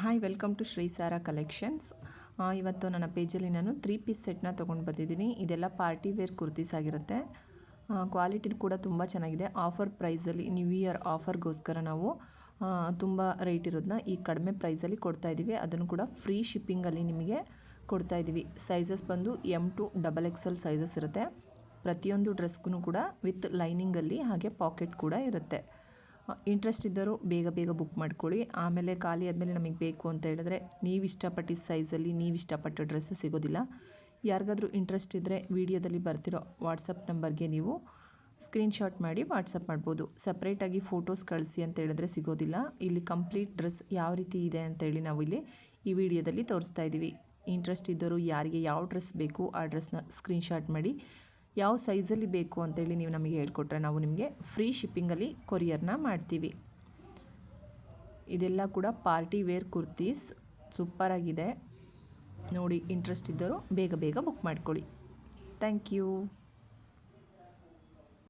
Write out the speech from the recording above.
Hi welcome to Shri Sara collections. ಇವತ್ತು ನನ್ನ ಪೇಜಲ್ಲಿ ನಾನು 3 ಪೀಸ್ ಸೆಟ್ನ ತೊಗೊಂಡು ಬಂದಿದ್ದೀನಿ. ಇದೆಲ್ಲ ಪಾರ್ಟಿ ವೇರ್ ಕುರ್ತೀಸ್ ಆಗಿರುತ್ತೆ. ಕ್ವಾಲಿಟಿ ಕೂಡ ತುಂಬ ಚೆನ್ನಾಗಿದೆ. ಆಫರ್ ಪ್ರೈಸಲ್ಲಿ ನ್ಯೂ ಇಯರ್ ಆಫರ್ಗೋಸ್ಕರ ನಾವು ತುಂಬ ರೇಟ್ ಇರೋದನ್ನ ಈ ಕಡಿಮೆ ಪ್ರೈಸಲ್ಲಿ ಕೊಡ್ತಾಯಿದ್ದೀವಿ. ಅದನ್ನು ಕೂಡ ಫ್ರೀ ಶಿಪ್ಪಿಂಗಲ್ಲಿ ನಿಮಗೆ ಕೊಡ್ತಾಯಿದ್ದೀವಿ. ಸೈಜಸ್ ಬಂದು M to XXL ಸೈಜಸ್ ಇರುತ್ತೆ. ಪ್ರತಿಯೊಂದು ಡ್ರೆಸ್ಗೂ ಕೂಡ ವಿತ್ ಲೈನಿಂಗಲ್ಲಿ ಹಾಗೆ ಪಾಕೆಟ್ ಕೂಡ ಇರುತ್ತೆ. ಇಂಟ್ರೆಸ್ಟ್ ಇದ್ದರೂ ಬೇಗ ಬೇಗ ಬುಕ್ ಮಾಡ್ಕೊಳ್ಳಿ. ಆಮೇಲೆ ಖಾಲಿ ಆದಮೇಲೆ ನಮಗೆ ಬೇಕು ಅಂತ ಹೇಳಿದ್ರೆ ನೀವು ಇಷ್ಟಪಟ್ಟಿದ್ದ ಸೈಜಲ್ಲಿ ನೀವು ಇಷ್ಟಪಟ್ಟ ಡ್ರೆಸ್ ಸಿಗೋದಿಲ್ಲ. ಯಾರಿಗಾದರೂ ಇಂಟ್ರೆಸ್ಟ್ ಇದ್ದರೆ ವಿಡಿಯೋದಲ್ಲಿ ಬರ್ತಿರೋ ವಾಟ್ಸಪ್ ನಂಬರ್ಗೆ ನೀವು ಸ್ಕ್ರೀನ್ಶಾಟ್ ಮಾಡಿ ವಾಟ್ಸಪ್ ಮಾಡ್ಬೋದು. ಸಪ್ರೇಟಾಗಿ ಫೋಟೋಸ್ ಕಳಿಸಿ ಅಂತ ಹೇಳಿದ್ರೆ ಸಿಗೋದಿಲ್ಲ. ಇಲ್ಲಿ ಕಂಪ್ಲೀಟ್ ಡ್ರೆಸ್ ಯಾವ ರೀತಿ ಇದೆ ಅಂತೇಳಿ ನಾವು ಇಲ್ಲಿ ಈ ವಿಡಿಯೋದಲ್ಲಿ ತೋರಿಸ್ತಾ ಇದ್ದೀವಿ. ಇಂಟ್ರೆಸ್ಟ್ ಇದ್ದರೂ ಯಾರಿಗೆ ಯಾವ ಡ್ರೆಸ್ ಬೇಕು ಆ ಡ್ರೆಸ್ನ ಸ್ಕ್ರೀನ್ಶಾಟ್ ಮಾಡಿ ಯಾವ ಸೈಜಲ್ಲಿ ಬೇಕು ಅಂತೇಳಿ ನೀವು ನಮಗೆ ಹೇಳ್ಕೊಟ್ರೆ ನಾವು ನಿಮಗೆ ಫ್ರೀ ಶಿಪ್ಪಿಂಗಲ್ಲಿ ಕೊರಿಯರ್ನ ಮಾಡ್ತೀವಿ. ಇದೆಲ್ಲ ಕೂಡ ಪಾರ್ಟಿ ವೇರ್ ಕುರ್ತೀಸ್ ಸೂಪರಾಗಿದೆ ನೋಡಿ. ಇಂಟ್ರೆಸ್ಟ್ ಇದ್ದರೂ ಬೇಗ ಬೇಗ ಬುಕ್ ಮಾಡ್ಕೊಳ್ಳಿ. Thank you.